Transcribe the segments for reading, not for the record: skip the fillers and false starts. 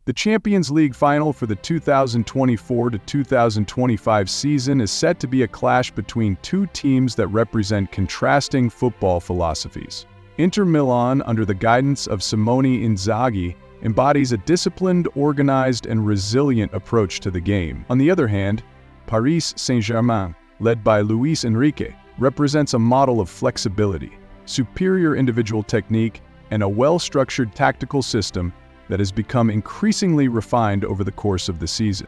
The Champions League final for the 2024 to 2025 season is set to be a clash between two teams that represent contrasting football philosophies. Inter Milan, under the guidance of Simone Inzaghi, embodies a disciplined, organized, and resilient approach to the game. On the other hand, Paris Saint-Germain, led by Luis Enrique, represents a model of flexibility, superior individual technique, and a well-structured tactical system that has become increasingly refined over the course of the season.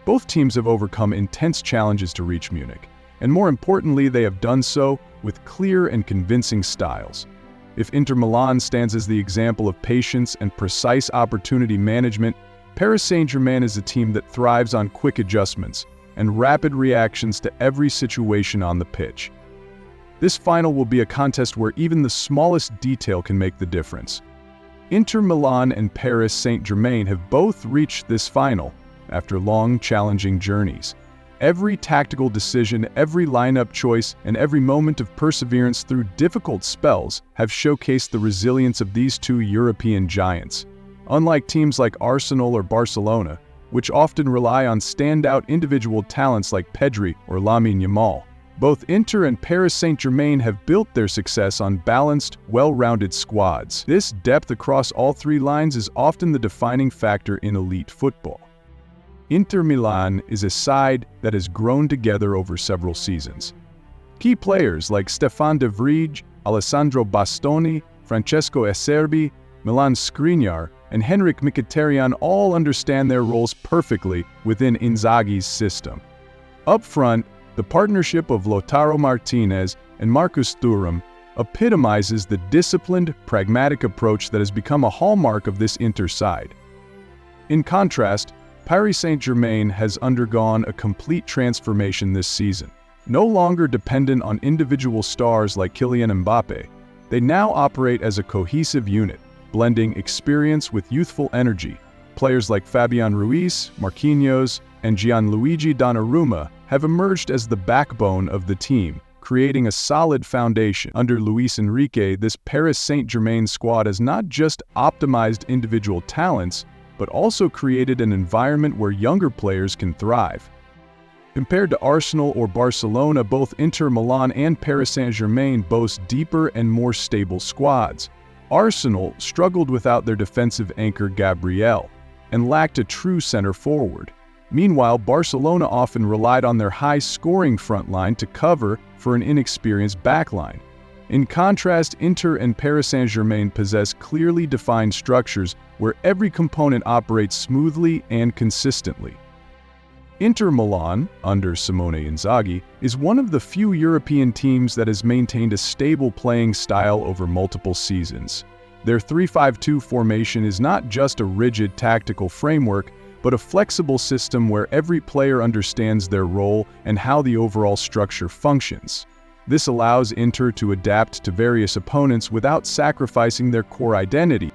Both teams have overcome intense challenges to reach Munich, and more importantly, they have done so with clear and convincing styles. If Inter Milan stands as the example of patience and precise opportunity management, Paris Saint-Germain is a team that thrives on quick adjustments and rapid reactions to every situation on the pitch. This final will be a contest where even the smallest detail can make the difference. Inter Milan and Paris Saint-Germain have both reached this final after long, challenging journeys. Every tactical decision, every lineup choice, and every moment of perseverance through difficult spells have showcased the resilience of these two European giants. Unlike teams like Arsenal or Barcelona, which often rely on standout individual talents like Pedri or Lamine Yamal, both Inter and Paris Saint-Germain have built their success on balanced, well-rounded squads. This depth across all three lines is often the defining factor in elite football. Inter Milan is a side that has grown together over several seasons. Key players like Stefan de Vrij, Alessandro Bastoni, Francesco Acerbi, Milan Skriniar, and Henrik Mkhitaryan all understand their roles perfectly within Inzaghi's system. Up front, the partnership of Lautaro Martinez and Marcus Thuram epitomizes the disciplined, pragmatic approach that has become a hallmark of this Inter side. In contrast, Paris Saint-Germain has undergone a complete transformation this season. No longer dependent on individual stars like Kylian Mbappe, they now operate as a cohesive unit, blending experience with youthful energy. Players like Fabian Ruiz, Marquinhos, and Gianluigi Donnarumma have emerged as the backbone of the team, creating a solid foundation. Under Luis Enrique, this Paris Saint-Germain squad has not just optimized individual talents, but also created an environment where younger players can thrive. Compared to Arsenal or Barcelona, both Inter Milan and Paris Saint-Germain boast deeper and more stable squads. Arsenal struggled without their defensive anchor Gabriel and lacked a true center forward. Meanwhile, Barcelona often relied on their high-scoring front line to cover for an inexperienced backline. In contrast, Inter and Paris Saint-Germain possess clearly defined structures where every component operates smoothly and consistently. Inter Milan, under Simone Inzaghi, is one of the few European teams that has maintained a stable playing style over multiple seasons. Their 3-5-2 formation is not just a rigid tactical framework, but a flexible system where every player understands their role and how the overall structure functions. This allows Inter to adapt to various opponents without sacrificing their core identity.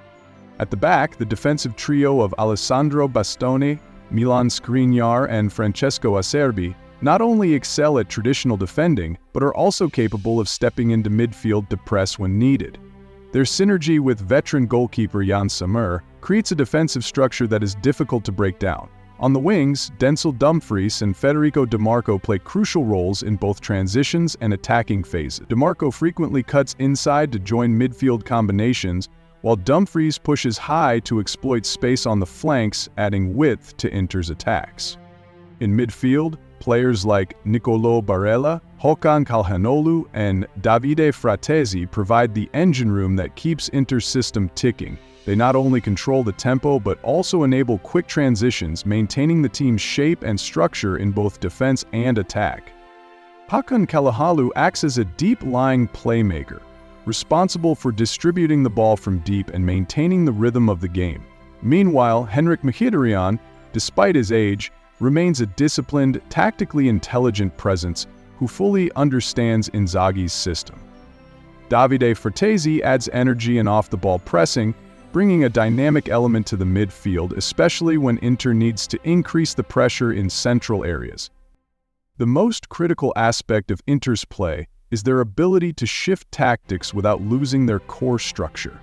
At the back, the defensive trio of Alessandro Bastoni, Milan Skriniar, and Francesco Acerbi not only excel at traditional defending, but are also capable of stepping into midfield to press when needed. Their synergy with veteran goalkeeper Jan Sommer creates a defensive structure that is difficult to break down. On the wings, Denzel Dumfries and Federico Di Marco play crucial roles in both transitions and attacking phases. Di Marco frequently cuts inside to join midfield combinations, while Dumfries pushes high to exploit space on the flanks, adding width to Inter's attacks. In midfield, players like Nicolo Barella, Håkan Calhanoglu, and Davide Fratesi provide the engine room that keeps Inter's system ticking. They not only control the tempo but also enable quick transitions, maintaining the team's shape and structure in both defense and attack. Håkan Calhanoglu acts as a deep-lying playmaker, responsible for distributing the ball from deep and maintaining the rhythm of the game. Meanwhile, Henrik Mkhitaryan, despite his age, remains a disciplined, tactically intelligent presence who fully understands Inzaghi's system. Davide Fratesi adds energy and off-the-ball pressing, bringing a dynamic element to the midfield, especially when Inter needs to increase the pressure in central areas. The most critical aspect of Inter's play is their ability to shift tactics without losing their core structure.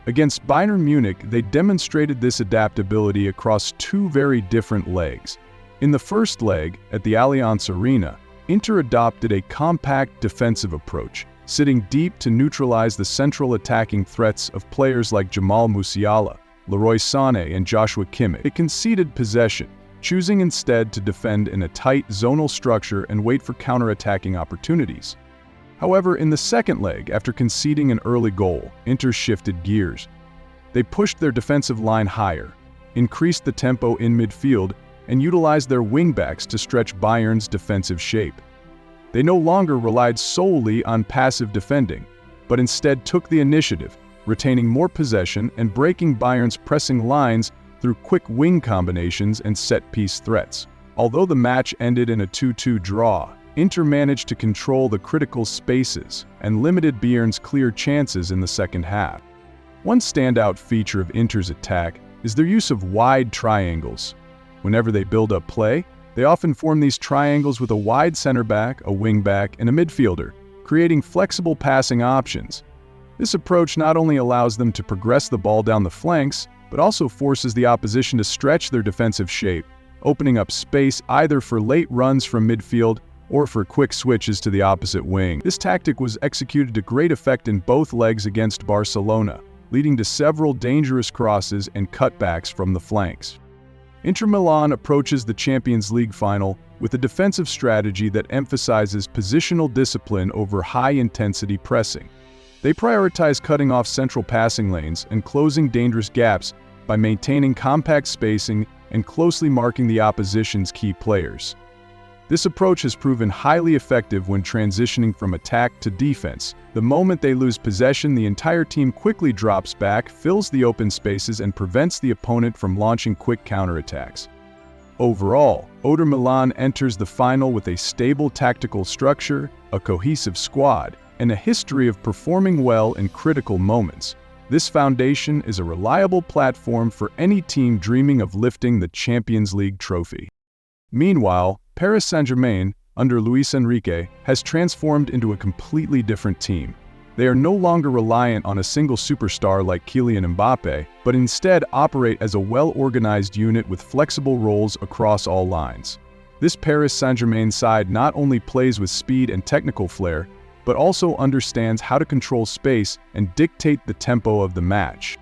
Against Bayern Munich, they demonstrated this adaptability across two very different legs. In the first leg, at the Allianz Arena, Inter adopted a compact defensive approach, sitting deep to neutralize the central attacking threats of players like Jamal Musiala, Leroy Sané, and Joshua Kimmich. It conceded possession, choosing instead to defend in a tight zonal structure and wait for counter-attacking opportunities. However, in the second leg, after conceding an early goal, Inter shifted gears. They pushed their defensive line higher, increased the tempo in midfield, and utilized their wingbacks to stretch Bayern's defensive shape. They no longer relied solely on passive defending, but instead took the initiative, retaining more possession and breaking Bayern's pressing lines through quick wing combinations and set-piece threats. Although the match ended in a 2-2 draw, Inter managed to control the critical spaces and limited Bayern's clear chances in the second half. One standout feature of Inter's attack is their use of wide triangles. Whenever they build up play, they often form these triangles with a wide center back, a wing back, and a midfielder, creating flexible passing options. This approach not only allows them to progress the ball down the flanks, but also forces the opposition to stretch their defensive shape, opening up space either for late runs from midfield or for quick switches to the opposite wing. This tactic was executed to great effect in both legs against Barcelona, leading to several dangerous crosses and cutbacks from the flanks. Inter Milan approaches the Champions League final with a defensive strategy that emphasizes positional discipline over high-intensity pressing. They prioritize cutting off central passing lanes and closing dangerous gaps by maintaining compact spacing and closely marking the opposition's key players. This approach has proven highly effective when transitioning from attack to defense. The moment they lose possession, the entire team quickly drops back, fills the open spaces, and prevents the opponent from launching quick counterattacks. Overall, Inter Milan enters the final with a stable tactical structure, a cohesive squad, and a history of performing well in critical moments. This foundation is a reliable platform for any team dreaming of lifting the Champions League trophy. Meanwhile, Paris Saint-Germain, under Luis Enrique, has transformed into a completely different team. They are no longer reliant on a single superstar like Kylian Mbappé, but instead operate as a well-organized unit with flexible roles across all lines. This Paris Saint-Germain side not only plays with speed and technical flair, but also understands how to control space and dictate the tempo of the match.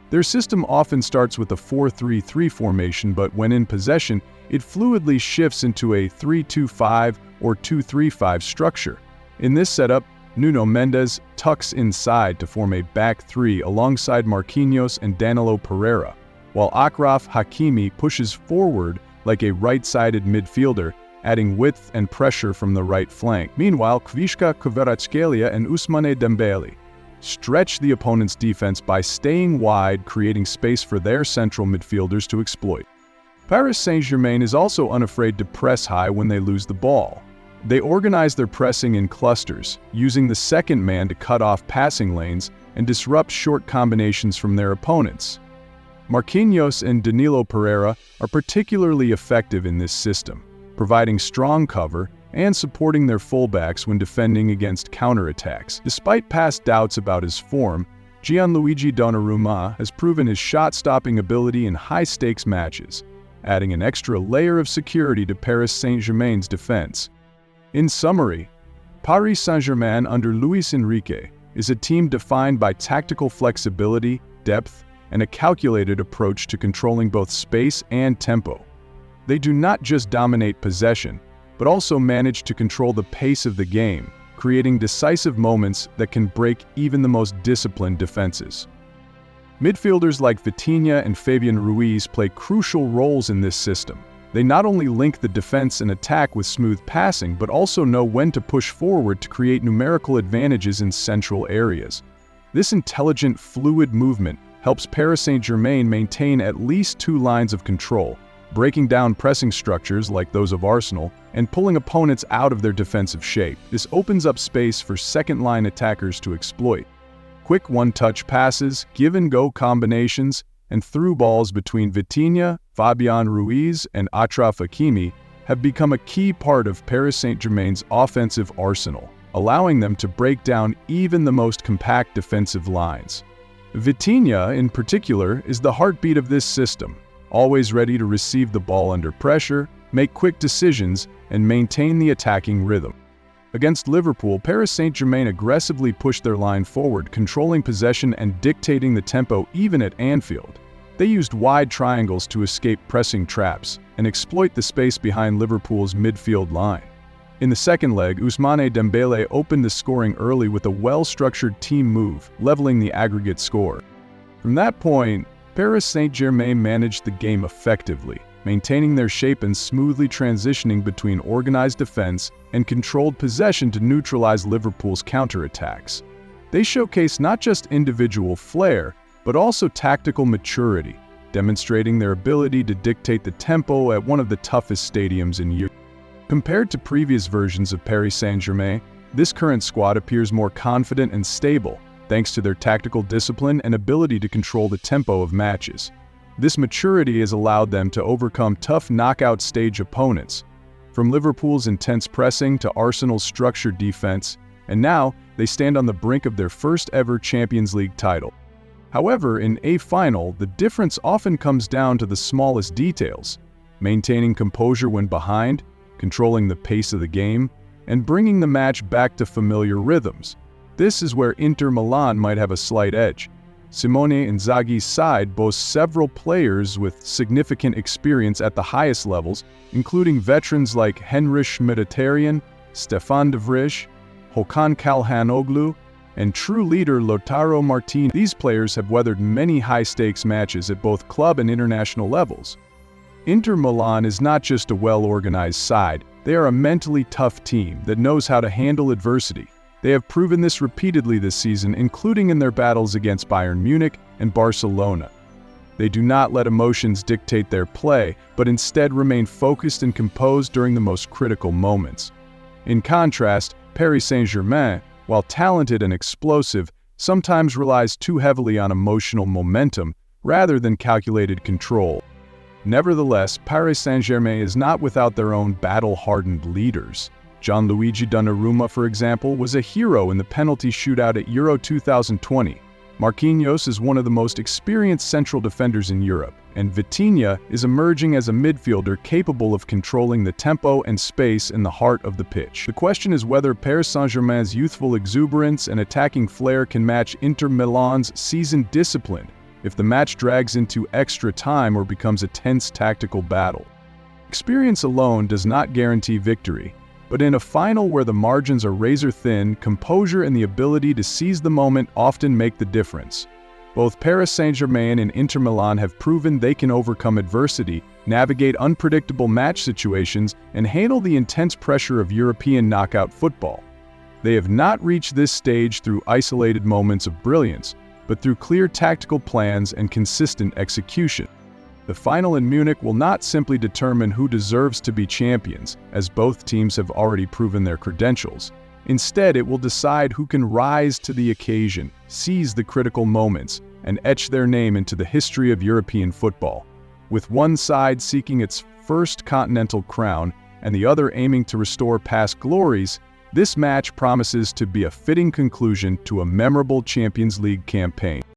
Their system often starts with a 4-3-3 formation, but when in possession, it fluidly shifts into a 3-2-5 or 2-3-5 structure. In this setup, Nuno Mendes tucks inside to form a back three alongside Marquinhos and Danilo Pereira, while Achraf Hakimi pushes forward like a right-sided midfielder, adding width and pressure from the right flank. Meanwhile, Kvishka Kvaratskhelia and Ousmane Dembele stretch the opponent's defense by staying wide, creating space for their central midfielders to exploit. Paris Saint-Germain is also unafraid to press high when they lose the ball. They organize their pressing in clusters, using the second man to cut off passing lanes and disrupt short combinations from their opponents. Marquinhos and Danilo Pereira are particularly effective in this system, providing strong cover and supporting their fullbacks when defending against counterattacks. Despite past doubts about his form, Gianluigi Donnarumma has proven his shot-stopping ability in high-stakes matches, adding an extra layer of security to Paris Saint-Germain's defense. In summary, Paris Saint-Germain under Luis Enrique is a team defined by tactical flexibility, depth, and a calculated approach to controlling both space and tempo. They do not just dominate possession, but also manage to control the pace of the game, creating decisive moments that can break even the most disciplined defenses. Midfielders like Vitinha and Fabian Ruiz play crucial roles in this system. They not only link the defense and attack with smooth passing, but also know when to push forward to create numerical advantages in central areas. This intelligent, fluid movement helps Paris Saint-Germain maintain at least two lines of control, breaking down pressing structures like those of Arsenal and pulling opponents out of their defensive shape. This opens up space for second-line attackers to exploit. Quick one-touch passes, give-and-go combinations, and through balls between Vitinha, Fabian Ruiz, and Achraf Hakimi have become a key part of Paris Saint-Germain's offensive arsenal, allowing them to break down even the most compact defensive lines. Vitinha, in particular, is the heartbeat of this system, always ready to receive the ball under pressure, make quick decisions, and maintain the attacking rhythm. Against Liverpool, Paris Saint-Germain aggressively pushed their line forward, controlling possession and dictating the tempo even at Anfield. They used wide triangles to escape pressing traps and exploit the space behind Liverpool's midfield line. In the second leg, Ousmane Dembele opened the scoring early with a well-structured team move, leveling the aggregate score. From that point, Paris Saint-Germain managed the game effectively, maintaining their shape and smoothly transitioning between organized defense and controlled possession to neutralize Liverpool's counterattacks. They showcased not just individual flair, but also tactical maturity, demonstrating their ability to dictate the tempo at one of the toughest stadiums in Europe. Compared to previous versions of Paris Saint-Germain, this current squad appears more confident and stable, thanks to their tactical discipline and ability to control the tempo of matches. This maturity has allowed them to overcome tough knockout stage opponents, from Liverpool's intense pressing to Arsenal's structured defense, and now they stand on the brink of their first ever Champions League title. However, in a final, the difference often comes down to the smallest details: maintaining composure when behind, controlling the pace of the game, and bringing the match back to familiar rhythms. This is where Inter Milan might have a slight edge. Simone Inzaghi's side boasts several players with significant experience at the highest levels, including veterans like Henrich Mkhitaryan, Stefan de Vrij, Hakan Çalhanoğlu, and true leader Lautaro Martinez. These players have weathered many high-stakes matches at both club and international levels. Inter Milan is not just a well-organized side, they are a mentally tough team that knows how to handle adversity. They have proven this repeatedly this season, including in their battles against Bayern Munich and Barcelona. They do not let emotions dictate their play, but instead remain focused and composed during the most critical moments. In contrast, Paris Saint-Germain, while talented and explosive, sometimes relies too heavily on emotional momentum rather than calculated control. Nevertheless, Paris Saint-Germain is not without their own battle-hardened leaders. Gianluigi Donnarumma, for example, was a hero in the penalty shootout at Euro 2020. Marquinhos is one of the most experienced central defenders in Europe, and Vitinha is emerging as a midfielder capable of controlling the tempo and space in the heart of the pitch. The question is whether Paris Saint-Germain's youthful exuberance and attacking flair can match Inter Milan's seasoned discipline if the match drags into extra time or becomes a tense tactical battle. Experience alone does not guarantee victory, but in a final where the margins are razor-thin, composure and the ability to seize the moment often make the difference. Both Paris Saint-Germain and Inter Milan have proven they can overcome adversity, navigate unpredictable match situations, and handle the intense pressure of European knockout football. They have not reached this stage through isolated moments of brilliance, but through clear tactical plans and consistent execution. The final in Munich will not simply determine who deserves to be champions, as both teams have already proven their credentials. Instead, it will decide who can rise to the occasion, seize the critical moments, and etch their name into the history of European football. With one side seeking its first continental crown and the other aiming to restore past glories, this match promises to be a fitting conclusion to a memorable Champions League campaign.